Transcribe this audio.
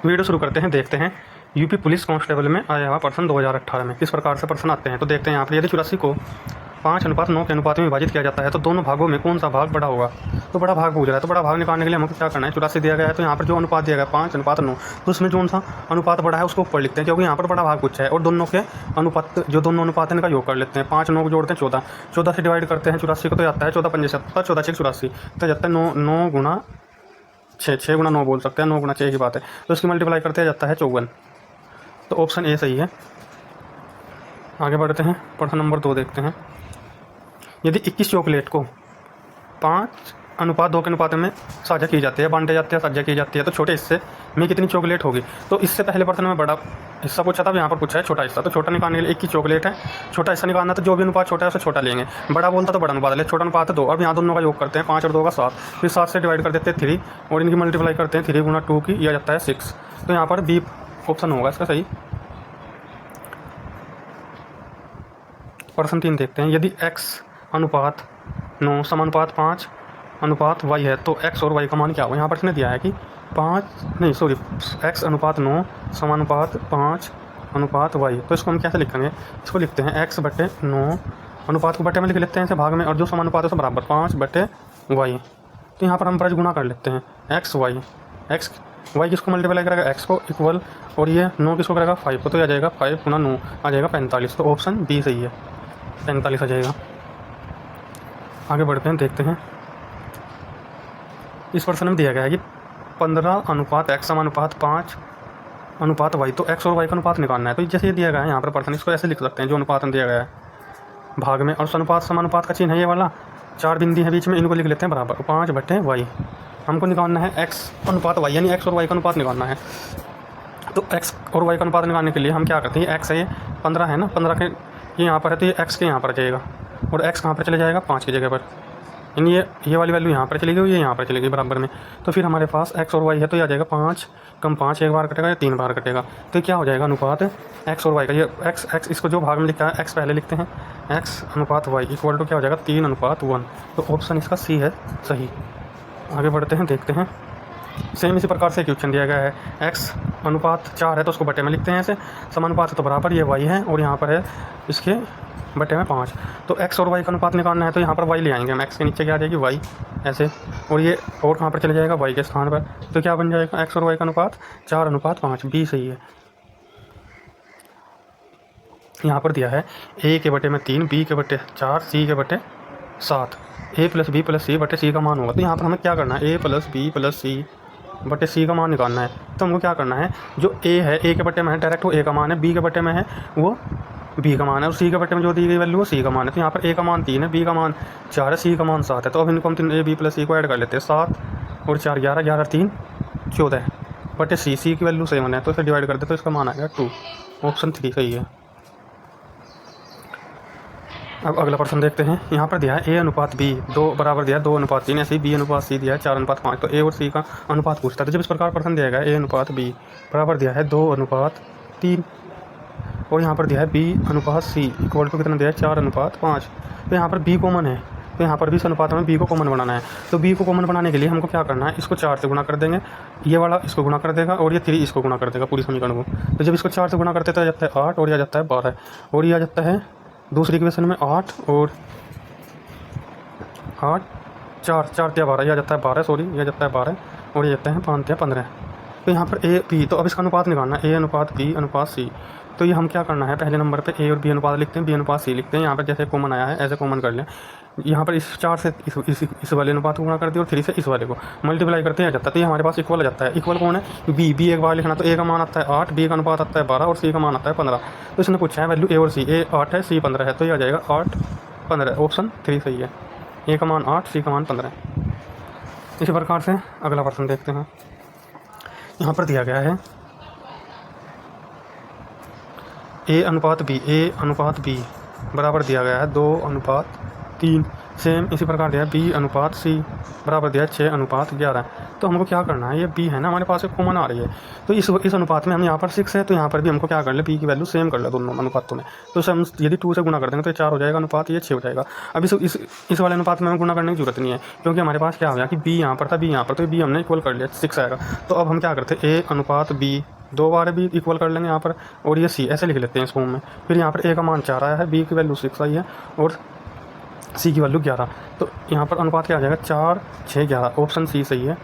Video शुरू करते हैं, देखते हैं यूपी पुलिस कांस्टेबल में आया हुआ पर्सन 2018 में किस प्रकार से पर्सन आते हैं। तो देखते हैं यहाँ पर यदि 84 को 5:9 के अनुपात में विभाजित किया जाता है तो दोनों भागों में कौन सा भाग बड़ा होगा। तो बड़ा भाग पूछ रहा है, तो बड़ा भाग निकालने के लिए हमको क्या करना है। 84 दिया गया है तो यहाँ पर जो अनुपात दिया गया 5:9, तो उसमें जो सा अनुपात बड़ा है उसको ऊपर लिखते हैं, क्योंकि यहाँ पर बड़ा भाग पूछा है। और दोनों के अनुपात जो दोनों अनुपात इनका योग कर लेते हैं। 5-9 को जोड़ते हैं 14, 14 से डिवाइड करते हैं 84 को, तो जाता है 14×5 = 14, 6 84, तो जाता है 9 गुना 6, 6 गुना 9 बोल सकते हैं, 9 गुना 6 की बात है। तो इसकी मल्टीप्लाई करते हैं जाता है 54। तो ऑप्शन ए सही है। आगे बढ़ते हैं, प्रश्न नंबर 2 देखते हैं। यदि 21 चॉकलेट को 5:2 के अनुपात में साझा की जाती है, बांटे जाते हैं, साझा की जाती है, तो छोटे हिस्से में कितनी चॉकलेट होगी। तो इससे पहले प्रश्न में बड़ा हिस्सा पूछा था, यहाँ पर पूछा है छोटा हिस्सा। तो छोटा निकालने के लिए 21 चॉकलेट है, छोटा हिस्सा निकालना तो जो भी अनुपात छोटा है उसे छोटा लेंगे। बड़ा बोलता तो बड़ा अनुपात ले, छोटा अनुपात 2। अब यहाँ दोनों का योग करते हैं, 5 और 2 का 7, फिर 7 से डिवाइड कर देते हैं 3 और इनकी मल्टीप्लाई करते हैं 3 गुना 2 की, यह जाता है 6। तो यहाँ पर बी ऑप्शन होगा इसका सही। प्रश्न 3 देखते हैं। यदि x/9 समानुपात 5:y है तो x और y का मान क्या होगा। यहाँ पर इसने दिया है कि x/9 समानुपात 5:y। तो इसको हम कैसे लिखेंगे, इसको लिखते हैं x/9, अनुपात को बटे में लिख लेते हैं ऐसे भाग में, और जो समानुपात है उससे बराबर 5/y। तो यहाँ पर हम ब्रज गुणा कर लेते हैं y किसको मल्टीप्लाई करेगा, x को इक्वल, और ये 9 किसको करेगा 5 को, तो आ जाएगा 5 गुना 9 आ जाएगा 45। तो ऑप्शन बी सही है, 45 आ जाएगा। आगे बढ़ते हैं, देखते हैं। इस प्रश्न में दिया गया है कि 15:x समानुपात 5:y, तो x और y का अनुपात निकालना है। तो जैसे ये दिया गया है यहाँ पर प्रश्न, इसको ऐसे लिख सकते हैं, जो अनुपात दिया गया है भाग में, और अनुपात समानुपात का चिन्ह है ये वाला, 4 बिंदी है बीच में, इनको लिख लेते हैं बराबर 5/y। हमको निकालना है x/y, यानी x और y का अनुपात निकालना है। तो x और y का अनुपात निकालने के लिए हम क्या करते हैं, x है ये 15 है ना, 15 के ये यहाँ पर है, तो ये x के यहाँ पर जाएगा, और x कहाँ पर चले जाएगा 5 की जगह पर, यानी ये वाली वैल्यू यहाँ पर चली गई, ये यहाँ पर चली गई बराबर में। तो फिर हमारे पास x और y है, तो ये आ जाएगा 5 कम 5 एक बार कटेगा या 3 बार कटेगा। तो क्या हो जाएगा अनुपात x और y का, ये x इसको जो भाग में लिखा है x पहले लिखते हैं, x/y इक्वल टू क्या हो जाएगा 3:1। तो ऑप्शन इसका सी है सही। आगे बढ़ते हैं, देखते हैं। सेम इसी प्रकार से क्वेश्चन दिया गया है, x/4 है तो उसको बटे में लिखते हैं ऐसे, समानुपात है तो बराबर ये y है, और यहाँ पर है इसके बटे में 5। तो x और y का अनुपात निकालना है, तो यहाँ पर y ले आएंगे हम, x के नीचे क्या आ जाएगी y ऐसे, और ये और कहाँ पर चले जाएगा y के स्थान पर। तो क्या बन जाएगा x और y का अनुपात 4:5, बी सही है। यहाँ पर दिया है a के बटे में 3, b के बटे 4, c के बटे 7, a + b + c बटे c का मान होगा। तो यहाँ पर हमें क्या करना है, a + b + c बटे c का मान निकालना है। तो हमको क्या करना है, जो a है a के बटे में है डायरेक्ट वो a का मान है, b के बटे में है वो b का मान है, और c के बटे में जो दी गई वैल्यू वो c का मान है। तो यहाँ पर a का मान 3 है, b का मान 4 है, c का मान 7 है। तो अब इनको हम 3 a b + c को ऐड कर लेते हैं, 7 और 4 11, 11 3 14 बटे c की वैल्यू 7 है, तो इसे डिवाइड कर दे तो इसका मान आएगा 2। ऑप्शन 3 सही है। अब अगला प्रश्न देखते हैं। यहाँ पर दिया है a/b 2 बराबर दिया है 2:3, ऐसे ही b/c दिया है 4:5। तो a और c का अनुपात पूछता है। तो जब इस प्रकार प्रश्न दिया गया a/b बराबर दिया है 2:3, और यहाँ पर दिया है b/c इक्वल टू कितना दिया है 4:5। तो यहाँ पर b कॉमन है, तो यहाँ पर भी इस अनुपात में b को कॉमन बनाना है। तो b को कॉमन बनाने के लिए हमको क्या करना है, इसको 4 से गुणा कर देंगे, ये वाला इसको गुणा कर देगा, और ये 3 इसको गुणा कर देगा पूरी समीकरण को। तो जब इसको 4 से गुणा करते तो आ जाता है 8, और यह जाता है 12, और यह आ जाता है दूसरी इक्वेशन में 8 और 8 4 4 × 12, यह जाता है 12, सॉरी यह जाता है 12, और ये जाता है 5 × 15। तो यहाँ पर a b, तो अब इसका अनुपात निकालना है a/b/c। तो ये हम क्या करना है, पहले नंबर पे a और b अनुपात लिखते हैं, b/c लिखते हैं। यहाँ पर जैसे कॉमन आया है ऐसे कॉमन कर लें। यहाँ पर इस 4 से इस वाले अनुपात को गुणा कर दिया, और 3 से इस वाले को मल्टीप्लाई करते हैं आ जाता है। तो ये हमारे पास इक्वल आ जाता है। इक्वल कौन है, b एक बार लिखना, तो a का मान आता है 8, b का अनुपात आता है 12, और c का मान आता है 15। तो इसने पूछा है वैल्यू a और c, a 8 है, c 15 है, तो ये आ जाएगा 8 15। ऑप्शन 3 सही है, a का मान 8, c का मान 15। इसी प्रकार से अगला प्रश्न देखते हैं। यहाँ पर दिया गया है a/b बराबर दिया गया है 2:3। सेम इसी प्रकार दिया है बी अनुपात सी बराबर दिया है 6 अनुपात 11। तो हमको क्या करना है, ये बी है ना हमारे पास एक कॉमन आ रही है, तो इस अनुपात में हम यहाँ पर 6 है, तो यहाँ पर भी हमको क्या कर ले, बी की वैल्यू सेम कर ले दोनों अनुपातों में। तो इसे हम यदि 2 से गुना कर देंगे तो 4 हो जाएगा अनुपात, ये 6 हो जाएगा। अब इस वाले अनुपात में हमें गुना करने की जरूरत नहीं है, क्योंकि हमारे पास क्या हो गया कि बी यहाँ पर था, बी यहाँ पर, तो बी हमने इक्वल कर लिया, 6 आएगा। तो अब हम क्या करते हैं, ए अनुपात बी 2 बार भी इक्वल कर लेंगे यहाँ पर, और ये सी ऐसे लिख लेते हैं इस फॉर्म में। फिर यहाँ पर ए का मान 4 आया है, बी की वैल्यू 6 आई है और सी की वैल्यू 11। तो यहाँ पर अनुपात क्या आ जाएगा, 4 6 11, ऑप्शन सी सही है।